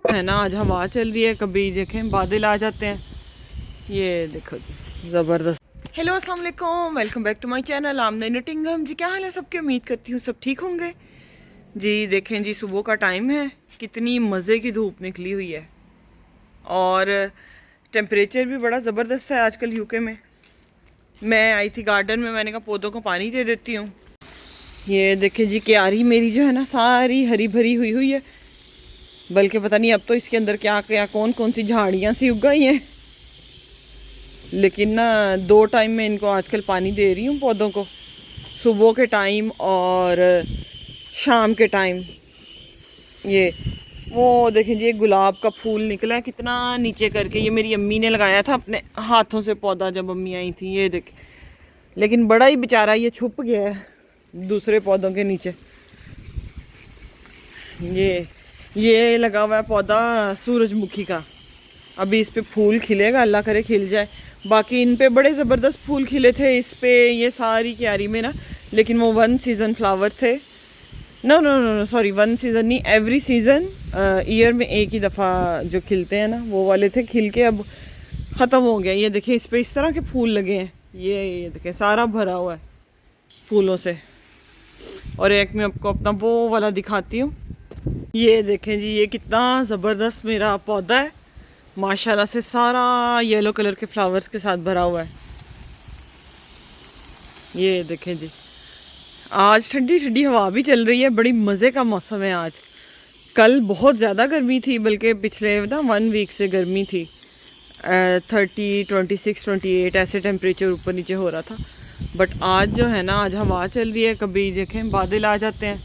है ना, आज हवा चल रही है, कभी देखें बादल आ जाते हैं। ये देखो जी, ज़बरदस्त। हेलो अस्सलाम वालेकुम, welcome back to my channel Aamna Nottingham ji. क्या हाल है सबके? उम्मीद करती हूँ सब ठीक होंगे जी। देखें जी, सुबह का टाइम है, कितनी मज़े की धूप निकली हुई है और टेम्परेचर भी बड़ा ज़बरदस्त है आजकल यूके में। मैं आई थी गार्डन में, मैंने कहा पौधों को पानी दे देती हूँ। ये देखें जी, क्यारी मेरी जो है ना सारी हरी भरी हुई हुई है, बल्कि पता नहीं अब तो इसके अंदर क्या क्या कौन कौन सी झाड़ियाँ सी उग गई हैं। लेकिन ना 2 टाइम में इनको आजकल पानी दे रही हूँ पौधों को, सुबह के टाइम और शाम के टाइम। ये वो देखें जी, एक गुलाब का फूल निकला है कितना नीचे करके। ये मेरी अम्मी ने लगाया था अपने हाथों से पौधा जब अम्मी आई थी। ये देखें, लेकिन बड़ा ही बेचारा ये छुप गया है दूसरे पौधों के नीचे। ये लगा हुआ है पौधा सूरजमुखी का, अभी इस पे फूल खिलेगा, अल्लाह करे खिल जाए। बाकी इन पे बड़े ज़बरदस्त फूल खिले थे इस पे, ये सारी क्यारी में ना, लेकिन वो 1 सीज़न फ्लावर थे। No no no no sorry, 1 season नहीं, एवरी सीज़न ईयर में एक ही दफ़ा जो खिलते हैं ना, वो वाले थे। खिल के अब ख़त्म हो गया। ये देखिए, इस पे इस तरह के फूल लगे हैं। ये देखिए, सारा भरा हुआ है फूलों से। और एक मैं आपको अपना वो वाला दिखाती हूँ। ये देखें जी, ये कितना ज़बरदस्त मेरा पौधा है, माशाल्लाह से सारा येलो कलर के फ्लावर्स के साथ भरा हुआ है। ये देखें जी, आज ठंडी ठंडी हवा भी चल रही है, बड़ी मज़े का मौसम है आज। कल बहुत ज़्यादा गर्मी थी, बल्कि पिछले ना 1 वीक से गर्मी थी। 30, 26, 28 ऐसे टेम्परेचर ऊपर नीचे हो रहा था। बट आज जो है ना, आज हवा चल रही है, कभी देखें बादल आ जाते हैं।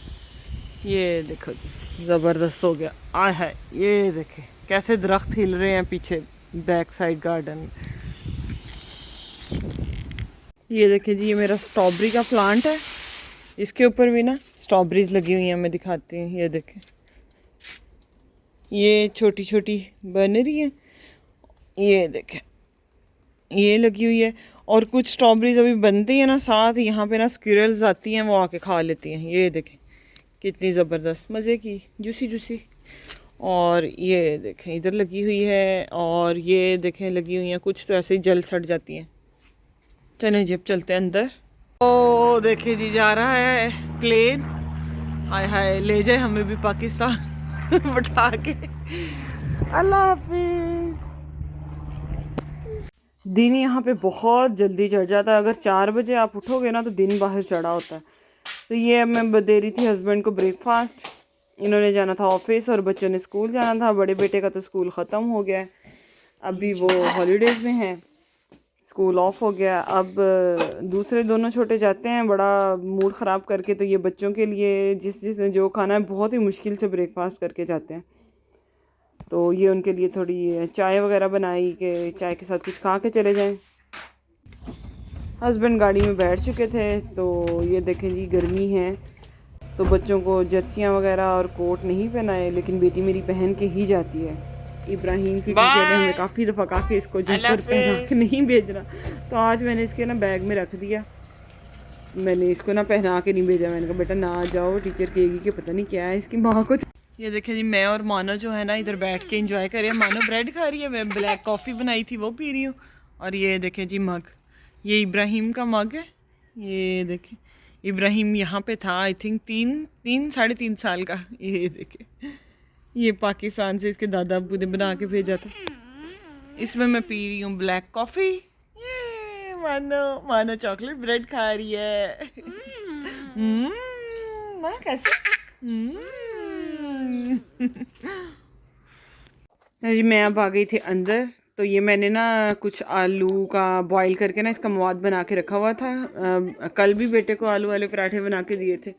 ये देखो जी, ज़बरदस्त हो गया। आय है, ये देखें कैसे दरख्त हिल रहे हैं पीछे बैक साइड गार्डन में। ये देखें जी, ये मेरा स्ट्रॉबेरी का प्लांट है, इसके ऊपर भी ना स्ट्रॉबेरीज लगी हुई हैं। मैं दिखाती हूँ, ये देखें, ये छोटी छोटी बन रही है। ये देखें, ये लगी हुई है। और कुछ स्ट्रॉबेरीज अभी बनती हैं ना, साथ यहाँ पे ना स्क्विरल्स आती हैं, वो आके खा लेती हैं। ये देखें कितनी ज़बरदस्त मज़े की जूसी जूसी। और ये देखें इधर लगी हुई है, और ये देखें लगी हुई हैं कुछ तो ऐसे ही जल सड़ जाती हैं। चलें जी, अब चलते हैं अंदर। ओ देखे जी, जा रहा है प्लेन। हाय हाय, ले जाए हमें भी पाकिस्तान बैठा के। अल्लाह हाफिज। दिन यहाँ पे बहुत जल्दी चढ़ जाता है। अगर 4 बजे आप उठोगे ना तो दिन बाहर चढ़ा होता है। तो ये मैं दे रही थी हस्बैंड को ब्रेकफास्ट। इन्होंने जाना था ऑफिस और बच्चों ने स्कूल जाना था। बड़े बेटे का तो स्कूल ख़त्म हो गया है, अभी वो हॉलीडेज़ में है, स्कूल ऑफ हो गया। अब दूसरे दोनों छोटे जाते हैं बड़ा मूड ख़राब करके। तो ये बच्चों के लिए जिसने जो खाना है, बहुत ही मुश्किल से ब्रेकफास्ट करके जाते हैं। तो ये उनके लिए थोड़ी चाय वगैरह बनाई कि चाय के साथ कुछ खा के चले जाएं। हस्बैंड गाड़ी में बैठ चुके थे। तो ये देखें जी, गर्मी है तो बच्चों को जर्सियाँ वगैरह और कोट नहीं पहनाए, लेकिन बेटी मेरी पहन के ही जाती है। इब्राहिम की टीचर ने हमें काफ़ी दफ़ा कहा कि इसको जंपर पहना के नहीं भेजना, तो आज मैंने इसके ना बैग में रख दिया। मैंने इसको ना पहना के नहीं भेजा। मैंने कहा बेटा ना जाओ, टीचर कहेगी कि पता नहीं क्या है इसकी माँ को। ये देखें जी, मैं और मानो जो है ना इधर बैठ के एंजॉय कर रहे हैं। मानो ब्रेड खा रही है, मैं ब्लैक कॉफ़ी बनाई थी वो पी रही हूँ। और ये देखें जी मग, ये इब्राहिम का मग है। ये देखें, इब्राहिम यहाँ पे था आई थिंक 3 साढ़े 3 साल का। ये देखें, ये पाकिस्तान से इसके दादा अब्बू ने बना के भेजा था। इसमें मैं पी रही हूँ ब्लैक कॉफ़ी। ये मानो मानो चॉकलेट ब्रेड खा रही है। माँ कैसे? जी, मैं अब आ गई थी अंदर। तो ये मैंने ना कुछ आलू का बॉईल करके ना इसका मवाद बना के रखा हुआ था। कल भी बेटे को आलू वाले पराठे बना के दिए थे।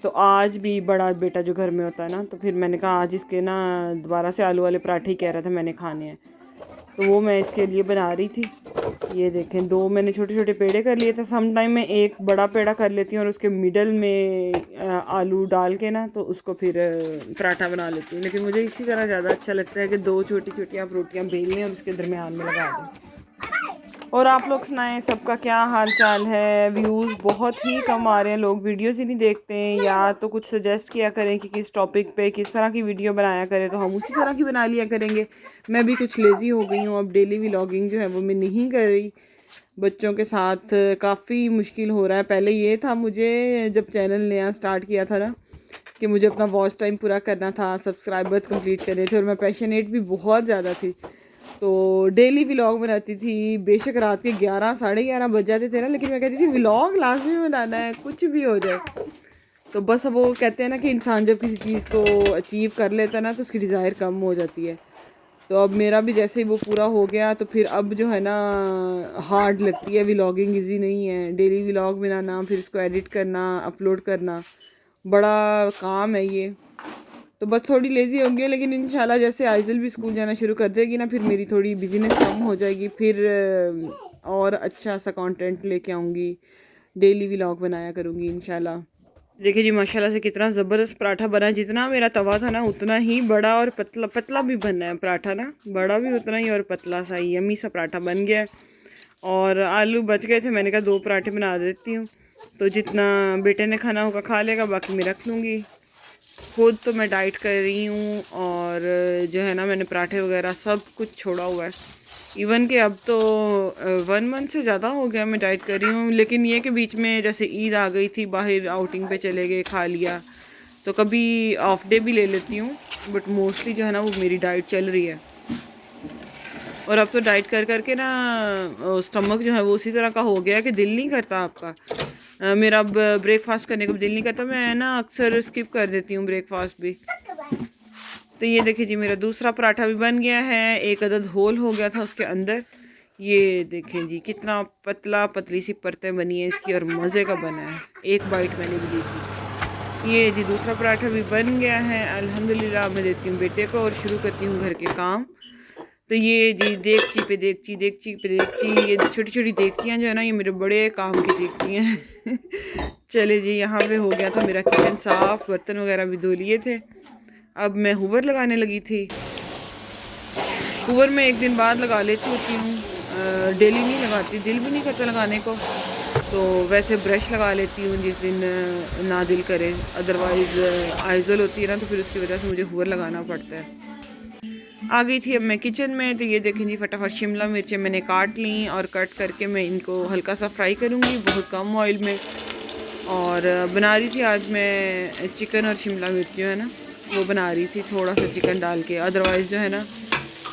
तो आज भी बड़ा बेटा जो घर में होता है ना, तो फिर मैंने कहा आज इसके ना दोबारा से आलू वाले पराठे ही कह रहा था मैंने खाने हैं, तो वो मैं इसके लिए बना रही थी। ये देखें, 2 मैंने छोटे छोटे पेड़े कर लिए थे। सम टाइम मैं एक बड़ा पेड़ा कर लेती हूँ और उसके मिडल में आलू डाल के ना तो उसको फिर पराठा बना लेती हूँ। लेकिन मुझे इसी तरह ज़्यादा अच्छा लगता है कि 2 छोटी छोटी आप रोटियाँ बेल लें और उसके दरमियान में लगा दें। और आप लोग सुनाएं, सबका क्या हाल चाल है। व्यूज़ बहुत ही कम आ रहे हैं, लोग वीडियोज़ ही नहीं देखते हैं। या तो कुछ सजेस्ट किया करें कि किस टॉपिक पे किस तरह की वीडियो बनाया करें, तो हम उसी तरह की बना लिया करेंगे। मैं भी कुछ लेज़ी हो गई हूँ, अब डेली व्लॉगिंग जो है वो मैं नहीं कर रही। बच्चों के साथ काफ़ी मुश्किल हो रहा है। पहले ये था, मुझे जब चैनल नया स्टार्ट किया था ना, कि मुझे अपना वॉच टाइम पूरा करना था, सब्सक्राइबर्स कंप्लीट करने थे, और मैं पैशनेट भी बहुत ज़्यादा थी। तो डेली व्लॉग बनाती थी, बेशक रात के 11 साढ़े 11 बज जाते थे ना, लेकिन मैं कहती थी व्लॉग लाजमी बनाना है, कुछ भी हो जाए। तो बस अब वो कहते हैं ना कि इंसान जब किसी चीज़ को अचीव कर लेता है ना, तो उसकी डिज़ायर कम हो जाती है। तो अब मेरा भी जैसे ही वो पूरा हो गया, तो फिर अब जो है ना हार्ड लगती है, व्लॉगिंग इजी नहीं है। डेली व्लॉग बनाना, फिर इसको एडिट करना, अपलोड करना, बड़ा काम है ये। तो बस थोड़ी लेज़ी हो गई है, लेकिन इंशाल्लाह जैसे आइज़ल भी स्कूल जाना शुरू कर देगी ना, फिर मेरी थोड़ी बिजीनेस कम हो जाएगी। फिर और अच्छा सा कंटेंट लेके आऊँगी, डेली व्लॉग बनाया करूँगी इंशाल्लाह। देखिए जी, माशाल्लाह से कितना ज़बरदस्त पराठा बना। जितना मेरा तवा था ना, उतना ही बड़ा और पतला पतला भी बनना है पराठा ना, बड़ा भी उतना ही और पतला सा, यमी सा पराठा बन गया। और आलू बच गए थे, मैंने कहा 2 पराठे बना देती हूँ, तो जितना बेटे ने खाना होगा खा लेगा, बाकी मैं रख लूँगी। खुद तो मैं डाइट कर रही हूँ, और जो है ना मैंने पराठे वगैरह सब कुछ छोड़ा हुआ है। इवन कि अब तो 1 मंथ से ज़्यादा हो गया मैं डाइट कर रही हूँ। लेकिन ये कि बीच में जैसे ईद आ गई थी, बाहर आउटिंग पे चले गए, खा लिया, तो कभी ऑफ डे भी ले लेती हूँ, बट मोस्टली जो है ना वो मेरी डाइट चल रही है। और अब तो डाइट कर करके ना स्टमक जो है वो उसी तरह का हो गया कि दिल नहीं करता आपका। मेरा अब ब्रेकफास्ट करने को दिल नहीं करता, मैं ना अक्सर स्किप कर देती हूँ ब्रेकफास्ट भी। तो ये देखिए जी, मेरा दूसरा पराठा भी बन गया है। एक अदद होल हो गया था उसके अंदर। ये देखें जी, कितना पतला पतली सी परतें बनी है इसकी, और मज़े का बना है। एक बाइट मैंने भी दी थी। ये जी दूसरा पराठा भी बन गया है अल्हम्दुलिल्लाह। मैं देती हूँ बेटे को और शुरू करती हूँ घर के काम। तो ये जी देगची पे देगची, देगची पे देगची, ये छोटी छोटी देगचियाँ जो है ना, ये मेरे बड़े काम की देगची हैं। चले जी, यहाँ पे हो गया था मेरा किचन साफ़, बर्तन वगैरह भी धो लिए थे। अब मैं हुबर लगाने लगी थी। हुबर में एक दिन बाद लगा लेती होती हूँ, डेली नहीं लगाती, दिल भी नहीं करता लगाने को। तो वैसे ब्रश लगा लेती हूँ जिस दिन ना दिल करे, अदरवाइज़ आइज़ल होती है ना, तो फिर उसकी वजह से मुझे हुबर लगाना पड़ता है। आ गई थी अब मैं किचन में। तो ये देखें जी, फटाफट शिमला मिर्चें मैंने काट ली, और कट करके मैं इनको हल्का सा फ्राई करूँगी बहुत कम ऑयल में। और बना रही थी आज मैं चिकन और शिमला मिर्च जो है ना वो बना रही थी, थोड़ा सा चिकन डाल के। अदरवाइज़ जो है ना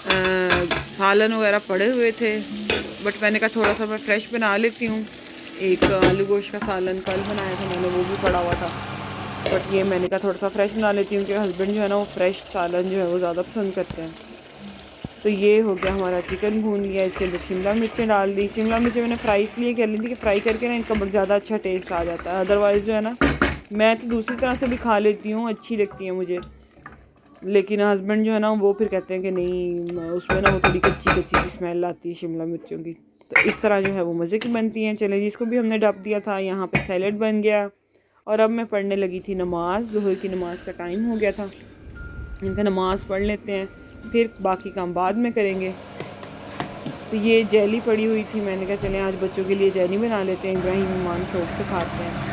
सालन वगैरह पड़े हुए थे, बट मैंने कहा थोड़ा सा मैं फ्रेश बना लेती हूँ। एक आलू गोश्त का सालन कल बनाया था मैंने, वो भी पड़ा हुआ था, बट ये मैंने कहा थोड़ा सा फ्रेश बना लेती हूँ, क्योंकि हस्बैंड जो है ना वो फ्रेश सालन जो है वो ज़्यादा पसंद करते हैं। तो ये हो गया हमारा चिकन भून लिया, इसके अंदर शिमला मिर्चें डाल दी। शिमला मिर्चें मैंने फ्राई इसलिए कर ली थी कि फ्राई करके ना इनका बहुत ज़्यादा अच्छा टेस्ट आ जाता है। अदरवाइज़ जो है ना, मैं तो दूसरी तरह से भी खा लेती हूँ, अच्छी लगती है मुझे, लेकिन हस्बैंड जो है ना वो फिर कहते हैं कि नहीं, उसमें ना वो थोड़ी कच्ची कच्ची की स्मेल आती है शिमला मिर्चों की। तो इस तरह जो है वो मज़े की बनती हैं। चले, जिसको भी हमने डब दिया था। यहाँ पे सैलेड बन गया, और अब मैं पढ़ने लगी थी नमाज़। ज़ोहर की नमाज़ का टाइम हो गया था, इनका नमाज़ पढ़ लेते हैं, फिर बाकी काम बाद में करेंगे। तो ये जेली पड़ी हुई थी, मैंने कहा चलें आज बच्चों के लिए जेली बना लेते हैं, इब्राहिम ईमान शौक से खाते हैं।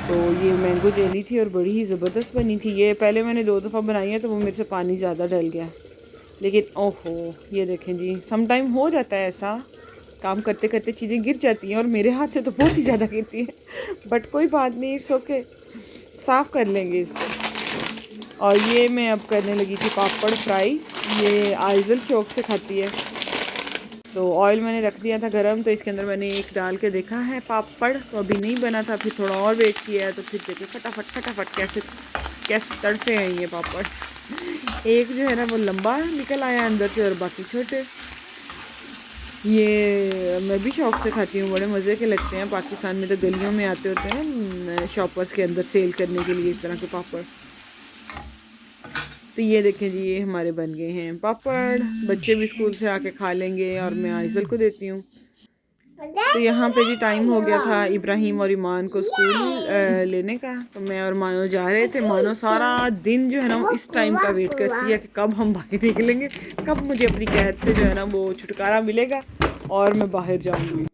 तो ये मैंगो जेली थी और बड़ी ही ज़बरदस्त बनी थी। ये पहले मैंने 2 दफ़ा बनाई है, तो वो मेरे से पानी ज़्यादा डल गया, लेकिन ओहो ये देखें जी, सम टाइम हो जाता है ऐसा, काम करते करते चीज़ें गिर जाती हैं, और मेरे हाथ से तो बहुत ही ज़्यादा गिरती है, बट कोई बात नहीं, इट्स ओके, साफ़ कर लेंगे इसको। और ये मैं अब करने लगी थी पापड़ फ्राई। ये आइज़ल शौक से खाती है। तो ऑयल मैंने रख दिया था गरम, तो इसके अंदर मैंने एक डाल के देखा है पापड़, तो अभी नहीं बना था, फिर थोड़ा और वेट किया है, तो फिर देखिए फटाफट फटाफट कैसे कैसे तड़से हैं ये पापड़। एक जो है ना वो लंबा निकल आया अंदर से, और बाकी छोटे। ये मैं भी शौक से खाती हूँ, बड़े मज़े के लगते हैं। पाकिस्तान में तो गलियों में आते होते हैं शॉपर्स के अंदर सेल करने के लिए इस तरह के पापड़। तो ये देखें जी, ये हमारे बन गए हैं पापड़। बच्चे भी स्कूल से आके खा लेंगे, और मैं आइज़ल को देती हूँ। तो यहाँ पे जी टाइम हो गया था इब्राहिम और ईमान को स्कूल लेने का। तो मैं और मानो जा रहे थे। मानो सारा दिन जो है ना वो इस टाइम का वेट करती है कि कब हम बाहर निकलेंगे, कब मुझे अपनी कैद से जो है ना वो छुटकारा मिलेगा, और मैं बाहर जाऊंगी।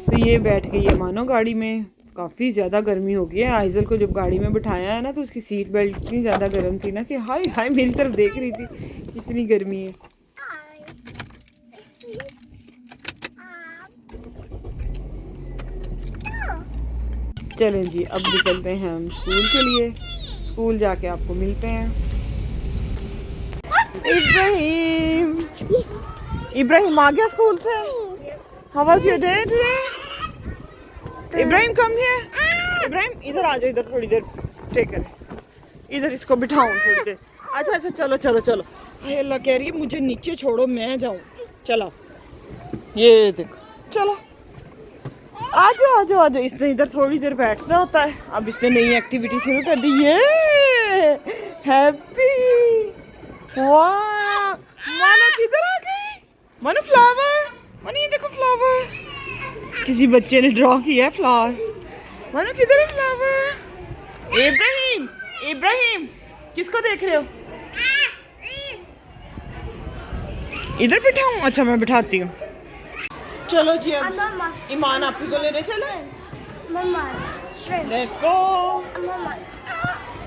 तो ये बैठ गई है मानो गाड़ी में। काफ़ी ज़्यादा गर्मी हो गई है। आइजल को जब गाड़ी में बिठाया है ना तो उसकी सीट बेल्ट इतनी ज़्यादा गर्म थी ना कि हाय हाय मेरी तरफ देख रही थी, इतनी गर्मी है। चलें जी, अब निकलते हैं हम स्कूल के लिए। स्कूल जाके आपको मिलते हैं। इब्राहिम, इब्राहिम आ गया स्कूल से। How was your day today? Ibrahim come here. Ibrahim इधर आ जाओ, इधर थोड़ी देर स्टे करें। इधर इसको बिठाऊं थोड़ी देर। अच्छा अच्छा, चलो चलो चलो। हाय अल्लाह, कह रही है मुझे नीचे छोड़ो, मैं जाऊं। चलो ये देखो, चलो आ जाओ आ जाओ आ जाओ। इसने इधर थोड़ी देर बैठना होता है। अब इसने नई एक्टिविटी शुरू कर दी। ये हैप्पी, वाह मानो किधर आ गई? मानो फ्लावर, मानो ये देखो फ्लावर, किसी बच्चे ने ड्रॉ किया है फ्लावर। मानो किधर है फ्लावर? इब्राहिम, इब्राहिम किसको देख रहे हो? इधर बिठाऊं? अच्छा मैं बिठाती हूँ। चलो जी, अब ईमान आप ही को लेने चलो। Let's go,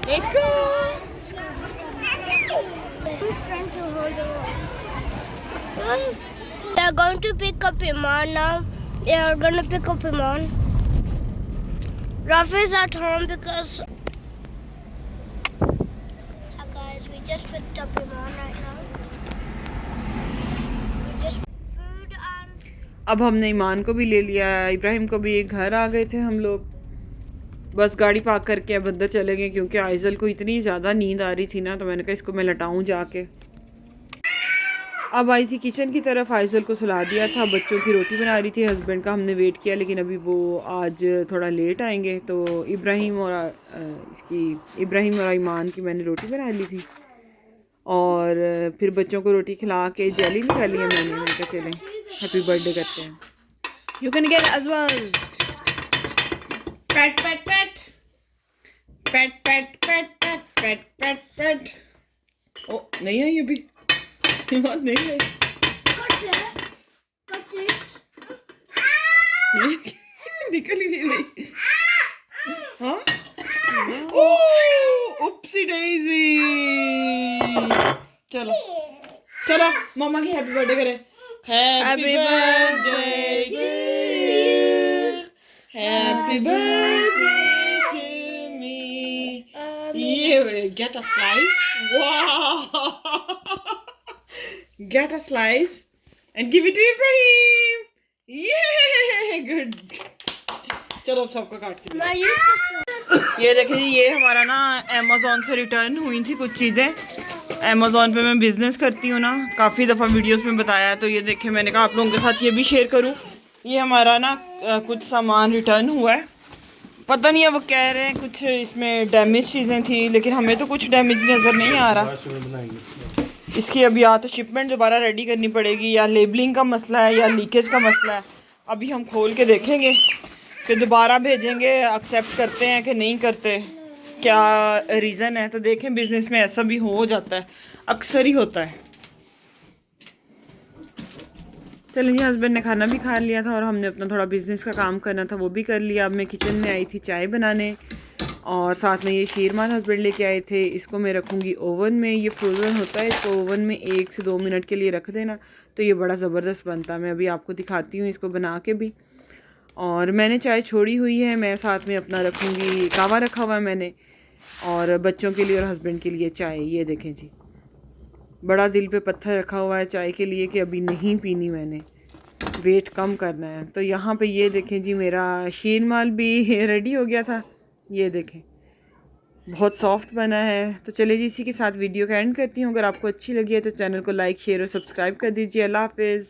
let's go. They are going to pick up Iman now. They are going to pick up Iman. Rafi is at home because. Hi guys, we just picked up Iman right now. We just food and. अब हमने ईमान को भी ले लिया, इब्राहिम को भी। घर आ गए थे हम लोग, बस गाड़ी पार्क करके अब अंदर चले गए क्योंकि आइजल को इतनी ज़्यादा नींद आ रही थी ना, तो मैंने कहा इसको मैं लटाऊं जाके। अब आई थी किचन की तरफ, आइजल को सुला दिया था, बच्चों की रोटी बना रही थी। हस्बैंड का हमने वेट किया लेकिन अभी वो आज थोड़ा लेट आएंगे, तो इब्राहिम और ईमान की मैंने रोटी बना ली थी और फिर बच्चों को रोटी खिला के जेली निकाली है मैंने कहा चलें हैप्पी बर्थडे करते हैं। You can get as well. Pet, pet, pet. Pet, pet, pet, pet, pet, pet, pet. ओ नहीं आई अभी, ईमान नहीं आई। निकल ही नहीं रही। हाँ, ओह उप्सी डेज़ी। चलो चलो मम्मा की हैप्पी बर्थडे करें। Happy birthday to you, happy birthday to me. ये गेट अ स्लाइस, वाह, get a slice and give it to Ibrahim. ये गुड। चलो अब सबको काट के। ये देखिए जी, ये हमारा ना अमेज़ॉन से रिटर्न हुई थी कुछ चीज़ें। अमेज़ॉन पे मैं बिज़नेस करती हूँ ना, काफ़ी दफ़ा वीडियोस में बताया है, तो ये देखिए मैंने कहा आप लोगों के साथ ये भी शेयर करूँ। ये हमारा ना कुछ सामान रिटर्न हुआ है। पता नहीं है वो कह रहे हैं कुछ इसमें डैमेज चीज़ें थी, लेकिन हमें तो कुछ डैमेज नज़र नहीं आ रहा। इसकी अब या तो शिपमेंट दोबारा रेडी करनी पड़ेगी, या लेबलिंग का मसला है, या लीकेज का मसला है। अभी हम खोल के देखेंगे कि दोबारा भेजेंगे, एक्सेप्ट करते हैं कि नहीं करते, क्या रीज़न है। तो देखें, बिज़नेस में ऐसा भी हो जाता है, अक्सर ही होता है। चलिए जी, हस्बैंड ने खाना भी खा लिया था और हमने अपना थोड़ा बिज़नेस का काम करना था वो भी कर लिया। अब मैं किचन में आई थी चाय बनाने, और साथ में ये शीरमान हस्बैंड लेके आए थे। इसको मैं रखूँगी ओवन में, ये फ्रोज़न होता है, इसको ओवन में 1 से 2 मिनट के लिए रख देना तो ये बड़ा ज़बरदस्त बनता है। मैं अभी आपको दिखाती हूँ इसको बना के भी। और मैंने चाय छोड़ी हुई है, मैं साथ में अपना रखूँगी, कावा रखा हुआ है मैंने, और बच्चों के लिए और हस्बैंड के लिए चाय। ये देखें जी, बड़ा दिल पे पत्थर रखा हुआ है चाय के लिए कि अभी नहीं पीनी मैंने, वेट कम करना है। तो यहाँ पे ये देखें जी, मेरा शीरमाल भी रेडी हो गया था। ये देखें बहुत सॉफ्ट बना है। तो चलिए जी, इसी के साथ वीडियो का एंड करती हूँ। अगर आपको अच्छी लगी है तो चैनल को लाइक, शेयर और सब्सक्राइब कर दीजिए। अल्लाह हाफिज़।